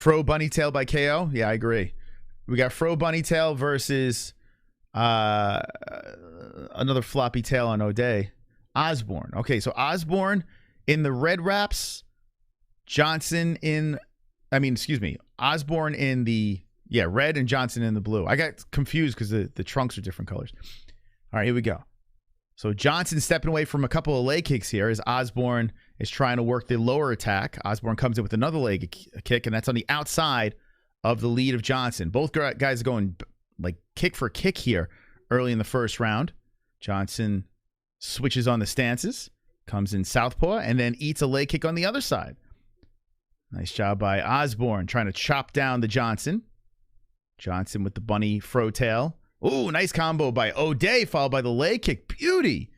Fro Bunny Tail by KO. Yeah, I agree. We got Fro Bunny Tail versus another floppy tail on Ode Osbourne. Okay, so Osbourne in the red wraps, Osbourne in the red and Johnson in the blue. I got confused because the trunks are different colors. All right, here we go. So Johnson stepping away from a couple of leg kicks here as Osbourne is trying to work the lower attack. Osbourne comes in with another leg kick, and that's on the outside of the lead of Johnson. Both guys are going like kick for kick here early in the first round. Johnson switches on the stances, comes in southpaw, and then eats a leg kick on the other side. Nice job by Osbourne trying to chop down the Johnson. Johnson with the bunny fro tail. Ooh, nice combo by Ode, followed by the leg kick. Beauty.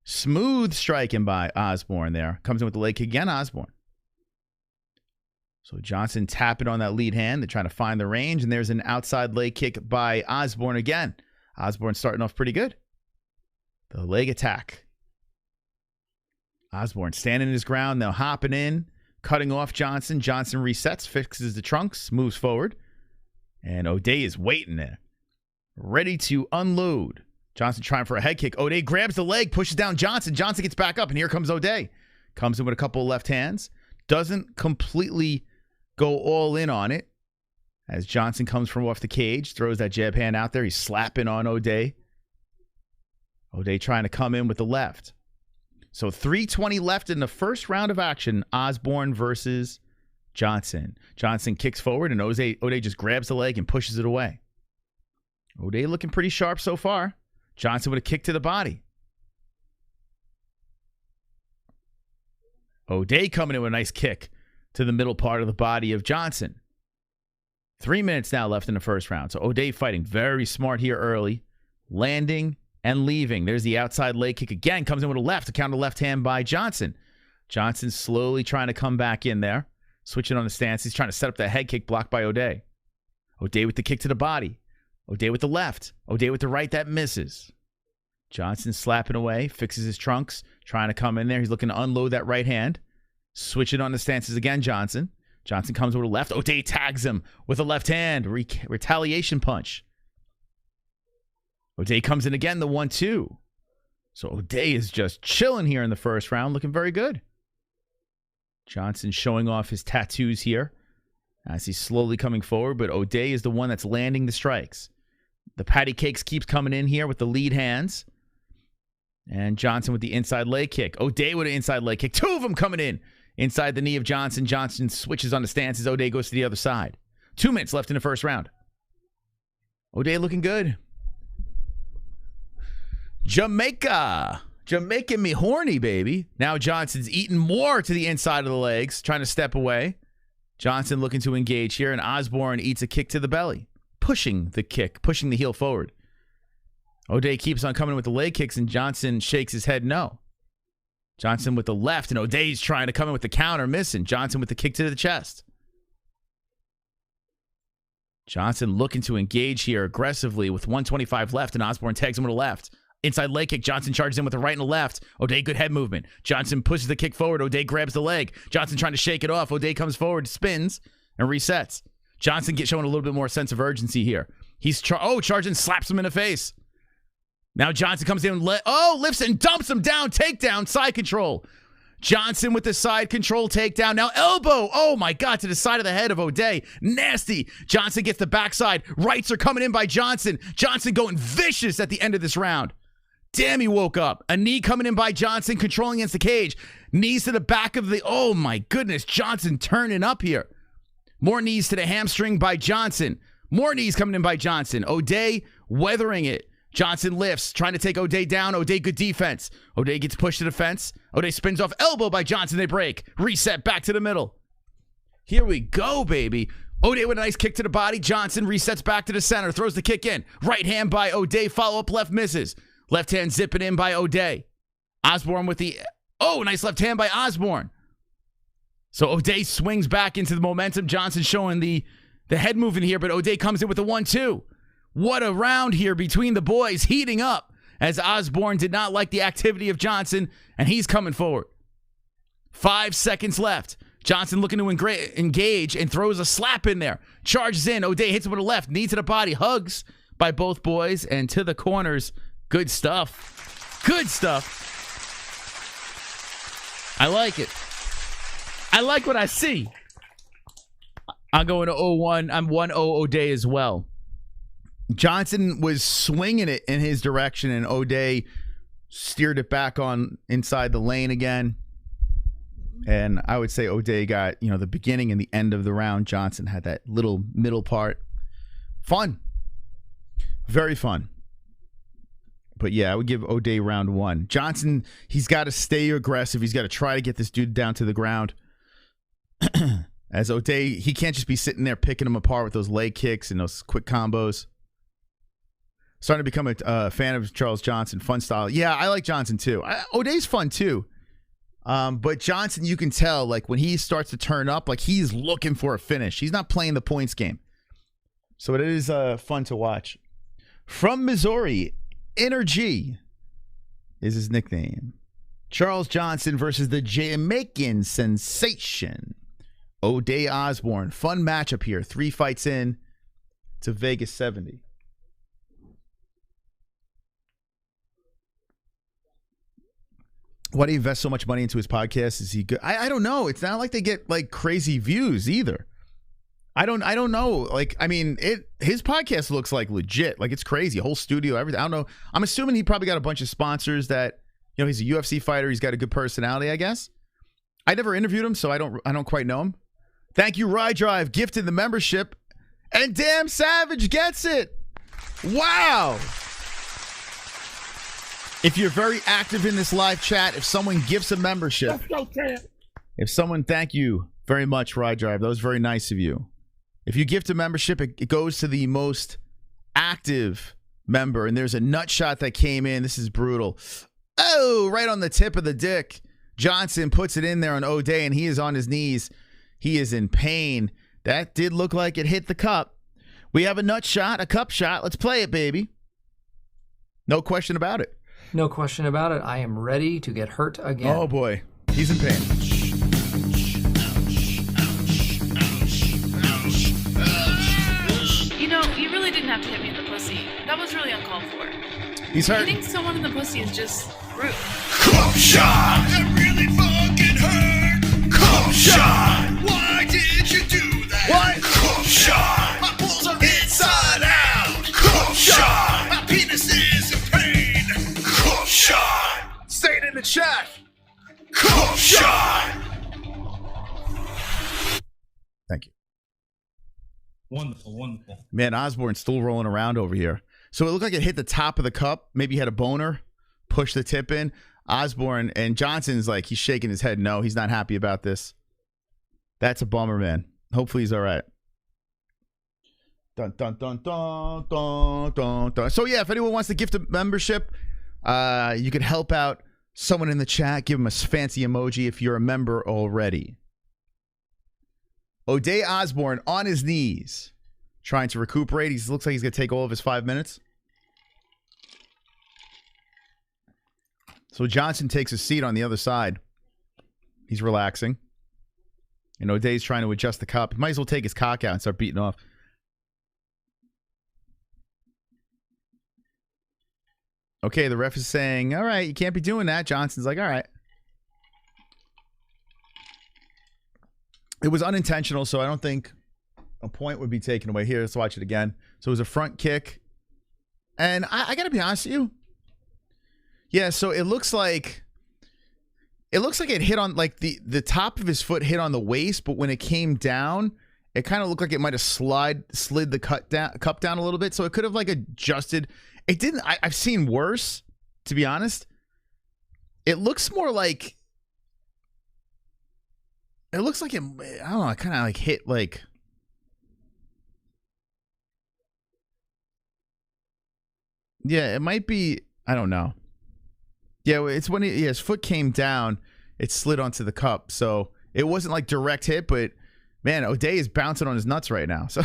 Smooth striking by Osbourne there. Comes in with the leg kick again, Osbourne. So Johnson tapping on that lead hand. They're trying to find the range, and there's an outside leg kick by Osbourne again. Osbourne starting off pretty good. The leg attack. Osbourne standing his ground, now hopping in, cutting off Johnson. Johnson resets, fixes the trunks, moves forward. And Ode is waiting there, ready to unload. Johnson trying for a head kick. Ode grabs the leg, pushes down Johnson. Johnson gets back up, and here comes Ode. Comes in with a couple of left hands. Doesn't completely go all in on it. As Johnson comes from off the cage, throws that jab hand out there. He's slapping on Ode. Ode trying to come in with the left. So 3:20 left in the first round of action. Osbourne versus Johnson. Johnson kicks forward, and Ode just grabs the leg and pushes it away. Ode looking pretty sharp so far. Johnson with a kick to the body. Ode coming in with a nice kick to the middle part of the body of Johnson. 3 minutes now left in the first round. So Ode fighting very smart here early. Landing and leaving. There's the outside leg kick again. Comes in with a left to counter left hand by Johnson. Johnson slowly trying to come back in there. Switching on the stance. He's trying to set up the head kick blocked by Ode. Ode with the kick to the body. Ode with the left. Ode with the right that misses. Johnson slapping away. Fixes his trunks. Trying to come in there. He's looking to unload that right hand. Switching on the stances again, Johnson. Johnson comes with a left. Ode tags him with a left hand. Retaliation punch. Ode comes in again, the 1-2. So Ode is just chilling here in the first round, looking very good. Johnson showing off his tattoos here as he's slowly coming forward, but Ode is the one that's landing the strikes. The patty cakes keeps coming in here with the lead hands. And Johnson with the inside leg kick. Ode with an inside leg kick. Two of them coming in. Inside the knee of Johnson. Johnson switches on the stances. Ode goes to the other side. 2 minutes left in the first round. Ode looking good. Jamaica me horny, baby. Now Johnson's eating more to the inside of the legs, trying to step away. Johnson looking to engage here, and Osbourne eats a kick to the belly. Pushing the kick, pushing the heel forward. Ode keeps on coming with the leg kicks, and Johnson shakes his head no. Johnson with the left, and Ode's trying to come in with the counter, missing. Johnson with the kick to the chest. Johnson looking to engage here aggressively with 1:25 left, and Osbourne tags him with a left. Inside leg kick. Johnson charges in with a right and a left. Ode, good head movement. Johnson pushes the kick forward. Ode grabs the leg. Johnson trying to shake it off. Ode comes forward, spins, and resets. Johnson gets showing a little bit more sense of urgency here. He's charging, slaps him in the face. Now Johnson comes in and lifts and dumps him down. Takedown, side control. Johnson with the side control takedown. Now elbow. Oh my God, to the side of the head of Ode. Nasty. Johnson gets the backside. Rights are coming in by Johnson. Johnson going vicious at the end of this round. Damn, he woke up. A knee coming in by Johnson, controlling against the cage. Knees to the back of the... Oh, my goodness. Johnson turning up here. More knees to the hamstring by Johnson. More knees coming in by Johnson. Ode weathering it. Johnson lifts, trying to take Ode down. Ode, good defense. Ode gets pushed to the fence. Ode spins off elbow by Johnson. They break. Reset back to the middle. Here we go, baby. Ode with a nice kick to the body. Johnson resets back to the center. Throws the kick in. Right hand by Ode. Follow-up left misses. Left hand zipping in by Ode. Osbourne with the... Oh, nice left hand by Osbourne. So Ode swings back into the momentum. Johnson showing the head movement here, but Ode comes in with the 1-2. What a round here between the boys, heating up as Osbourne did not like the activity of Johnson, and he's coming forward. 5 seconds left. Johnson looking to engage and throws a slap in there. Charges in. Ode hits him with a left. Knee to the body. Hugs by both boys and to the corners. Good stuff. Good stuff. I like it. I like what I see. I'm going to 0-1. I'm 1-0 Ode as well. Johnson was swinging it in his direction, and Ode steered it back on inside the lane again. And I would say Ode got, the beginning and the end of the round. Johnson had that little middle part. Fun. Very fun. But yeah, I would give Ode round 1. Johnson, he's got to stay aggressive. He's got to try to get this dude down to the ground. As Ode, he can't just be sitting there picking him apart with those leg kicks and those quick combos. Starting to become a fan of Charles Johnson. Fun style. Yeah, I like Johnson too. Ode's fun too. But Johnson, you can tell, like, when he starts to turn up, like, he's looking for a finish. He's not playing the points game. So it is fun to watch. From Missouri, Energy is his nickname. Charles Johnson versus the Jamaican sensation, Ode Osbourne. Fun matchup here. 3 fights in to Vegas 70. Why do you invest so much money into his podcast? Is he good? I don't know. It's not like they get like crazy views either. I don't know. Like, I mean, his podcast looks like legit. Like, it's crazy. A whole studio, everything. I don't know. I'm assuming he probably got a bunch of sponsors that, he's a UFC fighter. He's got a good personality, I guess. I never interviewed him, so I don't quite know him. Thank you, Ride Drive, gifted the membership. And Damn Savage gets it. Wow. If you're very active in this live chat, if someone gifts a membership. Let's go, Tam. If someone, thank you very much, Ride Drive. That was very nice of you. If you gift a membership, it goes to the most active member. And there's a nut shot that came in. This is brutal. Oh, right on the tip of the dick. Johnson puts it in there on Ode, and he is on his knees. He is in pain. That did look like it hit the cup. We have a nut shot, a cup shot. Let's play it, baby. No question about it. No question about it. I am ready to get hurt again. Oh, boy. He's in pain. You really didn't have to hit me in the pussy. That was really uncalled for. He's hurt. Hitting someone in the pussy is just rude. Cup shot! That really fucking hurt! Cup shot! Why did you do that? What? Cup shot! My balls are inside out! Cup shot! My penis is in pain! Cup shot! Say it in the chat. Cup shot! Thank you. Wonderful, wonderful. Man, Osbourne's still rolling around over here. So it looked like it hit the top of the cup. Maybe he had a boner, pushed the tip in. Osbourne and Johnson's like, he's shaking his head. No, he's not happy about this. That's a bummer, man. Hopefully he's all right. Dun, dun, dun, dun, dun, dun, dun. So yeah, if anyone wants to gift a membership, you can help out someone in the chat. Give him a fancy emoji if you're a member already. Ode Osbourne on his knees, trying to recuperate. He looks like he's going to take all of his 5 minutes. So Johnson takes a seat on the other side. He's relaxing. And Ode's trying to adjust the cup. He might as well take his cock out and start beating off. Okay, the ref is saying, all right, you can't be doing that. Johnson's like, all right. It was unintentional, so I don't think a point would be taken away. Here, let's watch it again. So it was a front kick. And I got to be honest with you. Yeah, so it looks like it hit on, like, the top of his foot hit on the waist, but when it came down, it kind of looked like it might have slid the cup down a little bit. So it could have, like, adjusted. It didn't. I've seen worse, to be honest. It looks more like, it looks like it, I don't know, it kind of like hit like, yeah, it might be, I don't know. Yeah, it's when his foot came down, it slid onto the cup. So it wasn't like direct hit, but man, Ode is bouncing on his nuts right now. So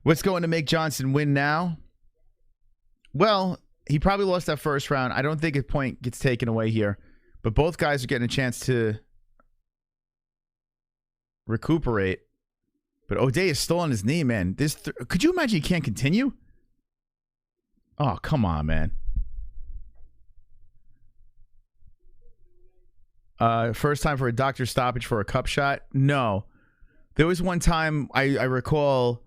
what's going to make Johnson win now? Well, he probably lost that first round. I don't think a point gets taken away here. But both guys are getting a chance to recuperate. But Ode is still on his knee, man. Could you imagine he can't continue? Oh, come on, man. First time for a doctor stoppage for a cup shot? No. There was one time I recall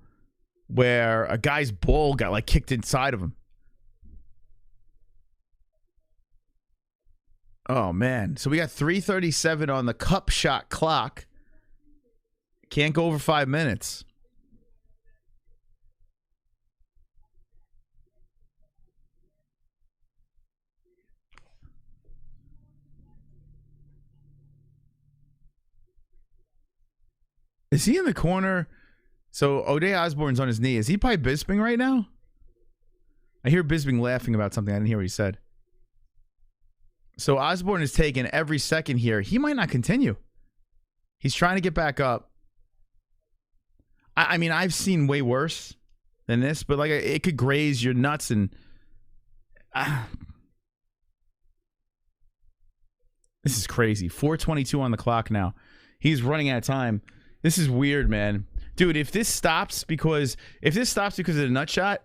where a guy's ball got like kicked inside of him. Oh, man. So we got 3:37 on the cup shot clock. Can't go over 5 minutes. Is he in the corner? So Ode Osbourne's on his knee. Is he by Bisping right now? I hear Bisping laughing about something. I didn't hear what he said. So Osbourne is taking every second here. He might not continue. He's trying to get back up. I mean, I've seen way worse than this, but like it could graze your nuts and this is crazy. 4:22 on the clock now. He's running out of time. This is weird, man. Dude, if this stops because of the nut shot,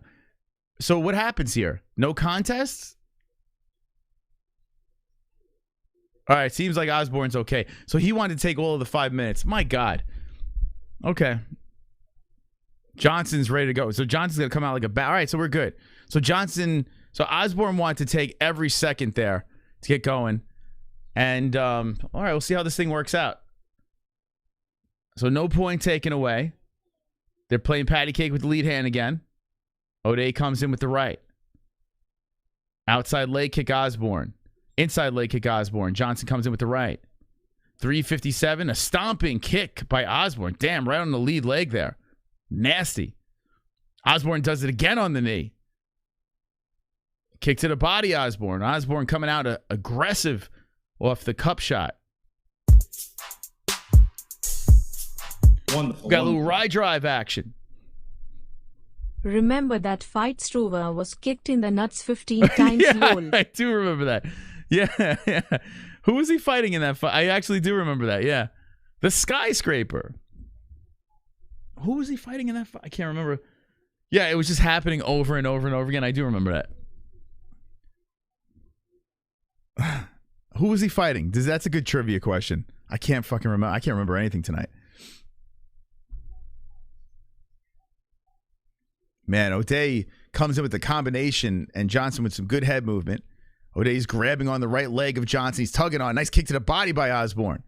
so what happens here? No contests? All right, seems like Osbourne's okay. So he wanted to take all of the 5 minutes. My God. Okay. Johnson's ready to go. So Johnson's going to come out like a bat. All right, so we're good. So Osbourne wanted to take every second there to get going. And, all right, we'll see how this thing works out. So no point taken away. They're playing patty cake with the lead hand again. Ode comes in with the right. Outside leg kick Osbourne. Inside leg kick Osbourne. Johnson comes in with the right. 3:57. A stomping kick by Osbourne. Damn, right on the lead leg there. Nasty. Osbourne does it again on the knee. Kick to the body, Osbourne. Osbourne coming out aggressive off the cup shot. Wonderful. Got a little ride drive action. Remember that fight Strover was kicked in the nuts 15 times. Yeah, Lol. I do remember that. Yeah. Who was he fighting in that fight? I actually do remember that. Yeah. The skyscraper. Who was he fighting in that fight? I can't remember. Yeah, it was just happening over and over and over again. I do remember that. Who was he fighting? That's a good trivia question. I can't fucking remember. I can't remember anything tonight. Man, Ode comes in with the combination and Johnson with some good head movement. Ode's grabbing on the right leg of Johnson. He's tugging on. Nice kick to the body by Osbourne.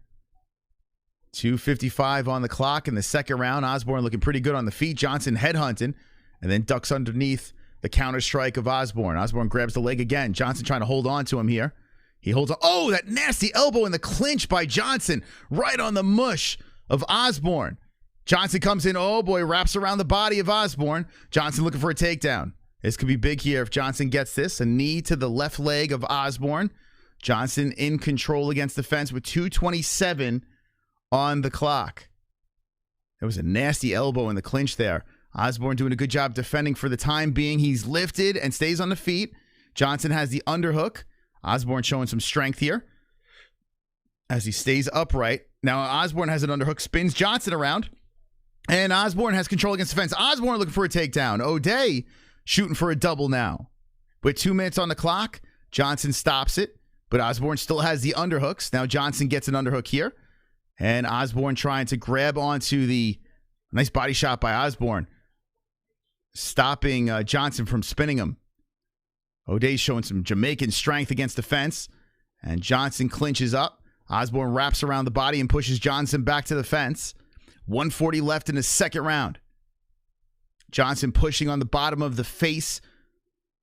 2:55 on the clock in the second round. Osbourne looking pretty good on the feet. Johnson headhunting and then ducks underneath the counter strike of Osbourne. Osbourne grabs the leg again. Johnson trying to hold on to him here. He holds on. Oh, that nasty elbow in the clinch by Johnson. Right on the mush of Osbourne. Johnson comes in. Oh, boy, wraps around the body of Osbourne. Johnson looking for a takedown. This could be big here if Johnson gets this. A knee to the left leg of Osbourne. Johnson in control against the fence with 2:27 on the clock. There was a nasty elbow in the clinch there. Osbourne doing a good job defending for the time being. He's lifted and stays on the feet. Johnson has the underhook. Osbourne showing some strength here as he stays upright. Now Osbourne has an underhook, spins Johnson around, and Osbourne has control against the fence. Osbourne looking for a takedown. Ode shooting for a double now. With 2 minutes on the clock, Johnson stops it, but Osbourne still has the underhooks. Now Johnson gets an underhook here, and Osbourne trying to grab onto the nice body shot by Osbourne, stopping Johnson from spinning him. Ode's showing some Jamaican strength against the fence, and Johnson clinches up. Osbourne wraps around the body and pushes Johnson back to the fence. 1:40 left in the second round. Johnson pushing on the bottom of the face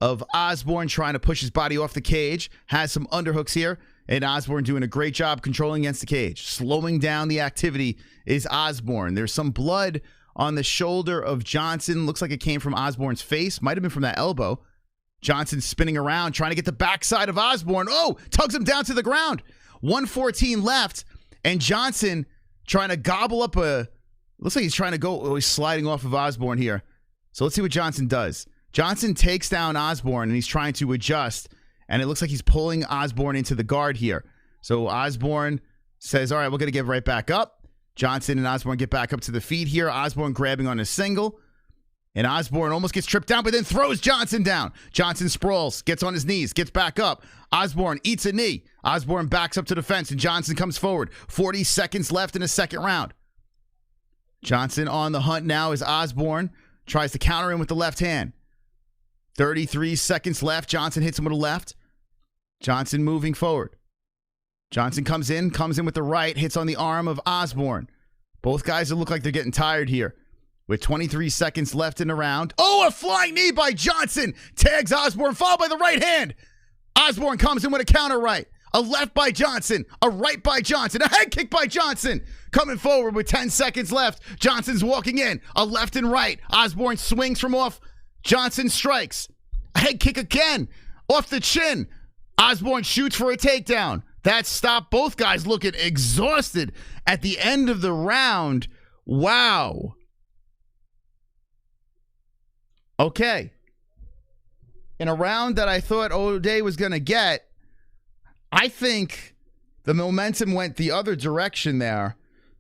of Osbourne, trying to push his body off the cage. Has some underhooks here, and Osbourne doing a great job controlling against the cage. Slowing down the activity is Osbourne. There's some blood on the shoulder of Johnson. Looks like it came from Osbourne's face. Might have been from that elbow. Johnson spinning around, trying to get the backside of Osbourne. Oh, tugs him down to the ground. 1:14 left, and Johnson trying to gobble up looks like he's trying to go, he's sliding off of Osbourne here. So let's see what Johnson does. Johnson takes down Osbourne, and he's trying to adjust, and it looks like he's pulling Osbourne into the guard here. So Osbourne says, all right, we're going to get right back up. Johnson and Osbourne get back up to the feet here. Osbourne grabbing on a single. And Osbourne almost gets tripped down, but then throws Johnson down. Johnson sprawls, gets on his knees, gets back up. Osbourne eats a knee. Osbourne backs up to the fence, and Johnson comes forward. 40 seconds left in the second round. Johnson on the hunt now as Osbourne tries to counter him with the left hand. 33 seconds left. Johnson hits him with the left. Johnson moving forward. Johnson comes in with the right, hits on the arm of Osbourne. Both guys look like they're getting tired here. With 23 seconds left in the round. Oh, a flying knee by Johnson. Tags Osbourne, followed by the right hand. Osbourne comes in with a counter right. A left by Johnson. A right by Johnson. A head kick by Johnson. Coming forward with 10 seconds left. Johnson's walking in. A left and right. Osbourne swings from off. Johnson strikes. A head kick again. Off the chin. Osbourne shoots for a takedown. That stopped both guys looking exhausted at the end of the round. Wow. Okay. In a round that I thought Ode was going to get, I think the momentum went the other direction there.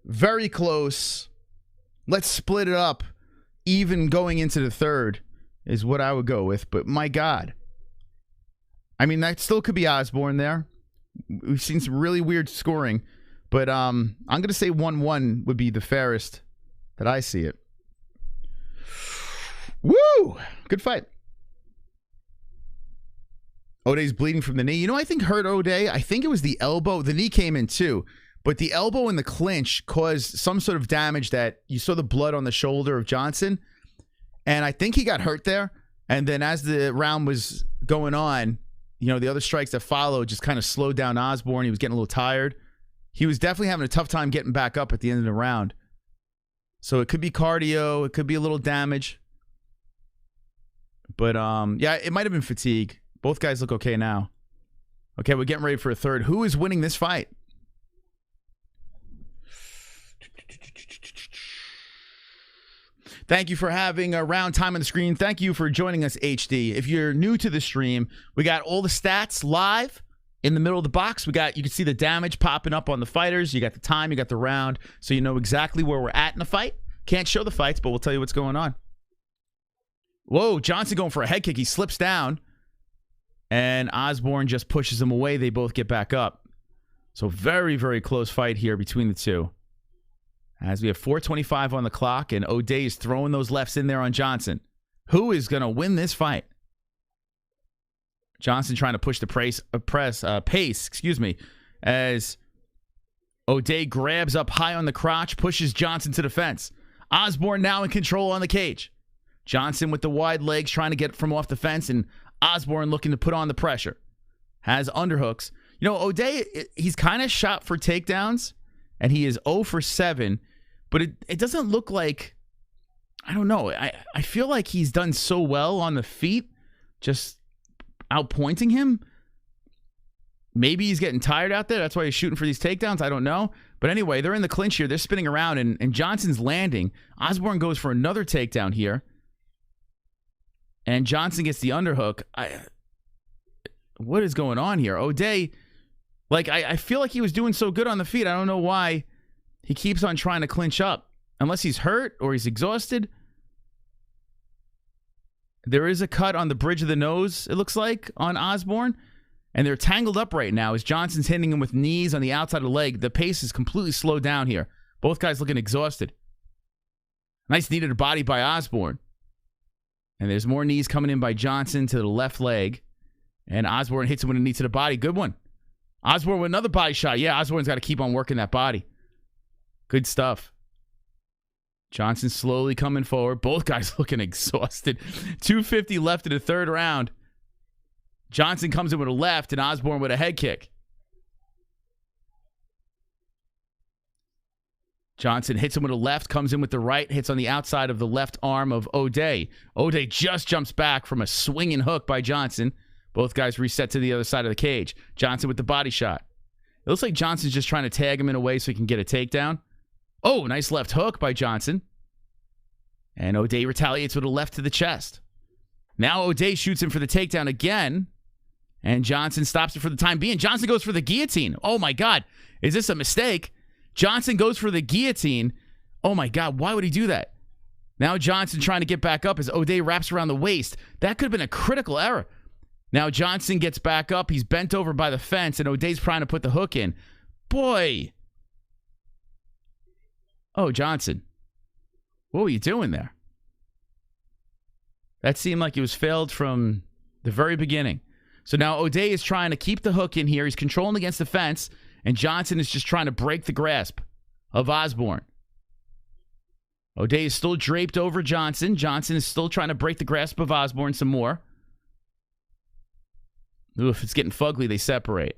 Very close. Let's split it up. Even going into the third is what I would go with. But my God. I mean, that still could be Osbourne there. We've seen some really weird scoring. But I'm going to say 1-1 would be the fairest that I see it. Woo! Good fight. Ode's bleeding from the knee. You know, I think hurt Ode. I think it was the elbow. The knee came in too. But the elbow in the clinch caused some sort of damage that you saw the blood on the shoulder of Johnson. And I think he got hurt there. And then as the round was going on, you know, the other strikes that followed just kind of slowed down Osbourne. He was getting a little tired. He was definitely having a tough time getting back up at the end of the round. So it could be cardio. It could be a little damage. But, yeah, it might have been fatigue. Both guys look okay now. Okay, we're getting ready for a third. Who is winning this fight? Thank you for having a round time on the screen. Thank you for joining us, HD. If you're new to the stream, we got all the stats live in the middle of the box. You can see the damage popping up on the fighters. You got the time, you got the round, so you know exactly where we're at in the fight. Can't show the fights, but we'll tell you what's going on. Whoa, Johnson going for a head kick. He slips down, and Osbourne just pushes him away. They both get back up. So very, very close fight here between the two. As we have 4:25 on the clock, and Ode is throwing those lefts in there on Johnson. Who is going to win this fight? Johnson trying to push the pace, as Ode grabs up high on the crotch, pushes Johnson to the fence. Osbourne now in control on the cage. Johnson with the wide legs trying to get from off the fence, and Osbourne looking to put on the pressure. Has underhooks. You know, Ode, he's kind of shot for takedowns, and he is 0 for 7, but it doesn't look like, I don't know, I feel like he's done so well on the feet, just outpointing him. Maybe he's getting tired out there. That's why he's shooting for these takedowns. I don't know. But anyway, they're in the clinch here. They're spinning around, and Johnson's landing. Osbourne goes for another takedown here. And Johnson gets the underhook. What is going on here? Ode, like, I feel like he was doing so good on the feet. I don't know why he keeps on trying to clinch up. Unless he's hurt or he's exhausted. There is a cut on the bridge of the nose, it looks like, on Osbourne. And they're tangled up right now as Johnson's hitting him with knees on the outside of the leg. The pace is completely slowed down here. Both guys looking exhausted. Nice knee to the body by Osbourne. And there's more knees coming in by Johnson to the left leg. And Osbourne hits him with a knee to the body. Good one. Osbourne with another body shot. Yeah, Osbourne's got to keep on working that body. Good stuff. Johnson slowly coming forward. Both guys looking exhausted. 2:50 left in the third round. Johnson comes in with a left and Osbourne with a head kick. Johnson hits him with a left, comes in with the right, hits on the outside of the left arm of Ode. Ode just jumps back from a swinging hook by Johnson. Both guys reset to the other side of the cage. Johnson with the body shot. It looks like Johnson's just trying to tag him in a way so he can get a takedown. Oh, nice left hook by Johnson. And Ode retaliates with a left to the chest. Now Ode shoots him for the takedown again, and Johnson stops it for the time being. Johnson goes for the guillotine. Oh, my God. Is this a mistake? Johnson goes for the guillotine. Oh, my God. Why would he do that? Now Johnson trying to get back up as Ode wraps around the waist. That could have been a critical error. Now Johnson gets back up. He's bent over by the fence, and Ode's trying to put the hook in. Boy. Oh, Johnson. What were you doing there? That seemed like it was failed from the very beginning. So now Ode is trying to keep the hook in here. He's controlling against the fence, and Johnson is just trying to break the grasp of Osbourne. Ode is still draped over Johnson. Johnson is still trying to break the grasp of Osbourne some more. Oof, it's getting fugly. They separate.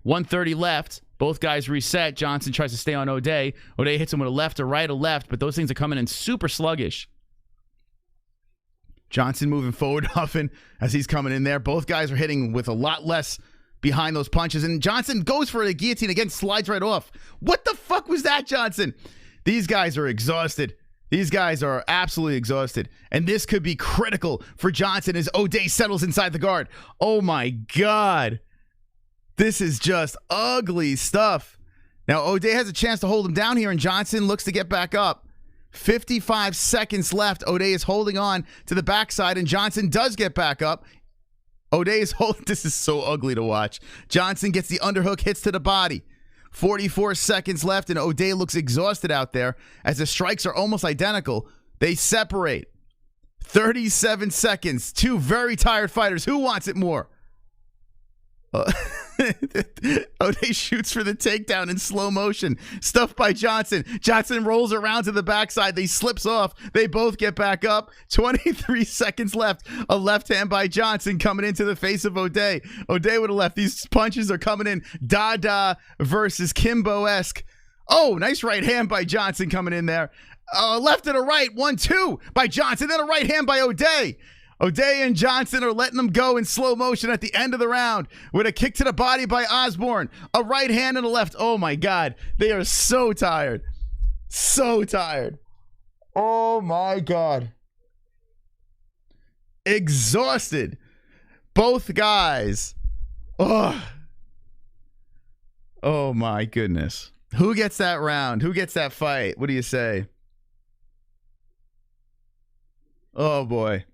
1:30 left. Both guys reset. Johnson tries to stay on Ode. Ode hits him with a left, a right, a left, but those things are coming in super sluggish. Johnson moving forward, huffing as he's coming in there. Both guys are hitting with a lot less behind those punches, and Johnson goes for the guillotine again, slides right off. What the fuck was that, Johnson? These guys are exhausted. These guys are absolutely exhausted, and this could be critical for Johnson as Ode settles inside the guard. Oh, my God. This is just ugly stuff. Now, Ode has a chance to hold him down here, and Johnson looks to get back up. 55 seconds left. Ode is holding on to the backside, and Johnson does get back up. Ode is holding. This is so ugly to watch. Johnson gets the underhook, hits to the body. 44 seconds left, and Ode looks exhausted out there as the strikes are almost identical. They separate. 37 seconds. Two very tired fighters. Who wants it more? Ode shoots for the takedown in slow motion. Stuffed by Johnson. Johnson rolls around to the backside. They slips off. They both get back up. 23 seconds left. A left hand by Johnson coming into the face of Ode. Ode with a left. These punches are coming in. Dada versus Kimbo-esque. Oh, nice right hand by Johnson coming in there. Left and a right. 1-2 by Johnson. Then a right hand by Ode. Ode and Johnson are letting them go in slow motion at the end of the round with a kick to the body by Osbourne. A right hand and a left. Oh, my God. They are so tired. So tired. Oh, my God. Exhausted. Both guys. Oh. Oh, my goodness. Who gets that round? Who gets that fight? What do you say? Oh, boy.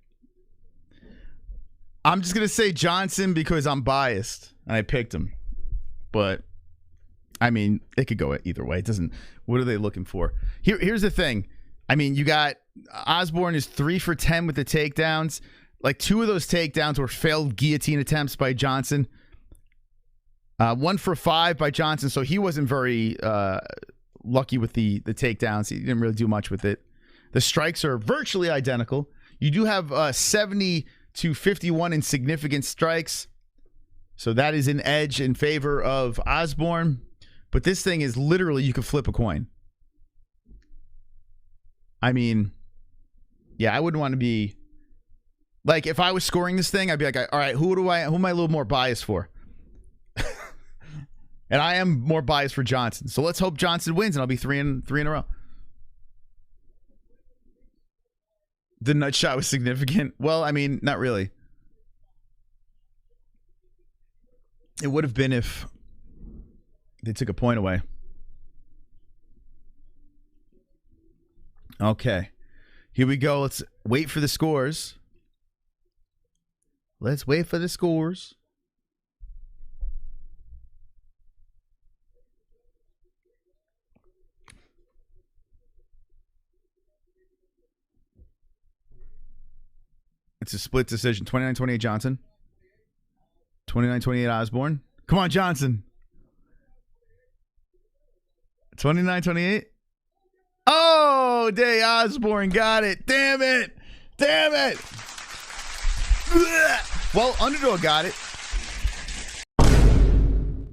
I'm just going to say Johnson because I'm biased and I picked him. But, I mean, it could go either way. It doesn't. What are they looking for? Here's the thing. I mean, you got Osbourne is 3 for 10 with the takedowns. Like 2 of those takedowns were failed guillotine attempts by Johnson. 1 for 5 by Johnson. So he wasn't very lucky with the takedowns. He didn't really do much with it. The strikes are virtually identical. You do have 70 to 51 in significant strikes. So that is an edge in favor of Osbourne. But this thing is literally, you could flip a coin. I mean, yeah, I wouldn't want to be like, if I was scoring this thing, I'd be like, all right, who am I a little more biased for? And I am more biased for Johnson. So let's hope Johnson wins and I'll be 3 in a row. The nut shot was significant. Well, I mean, not really. It would have been if they took a point away. Okay. Here we go. Let's wait for the scores. Let's wait for the scores. It's a split decision. 29-28 Johnson. 29-28 Osbourne. Come on, Johnson. 29-28. Oh, Ode Osbourne got it. Damn it. Damn it. Well, Underdog got it.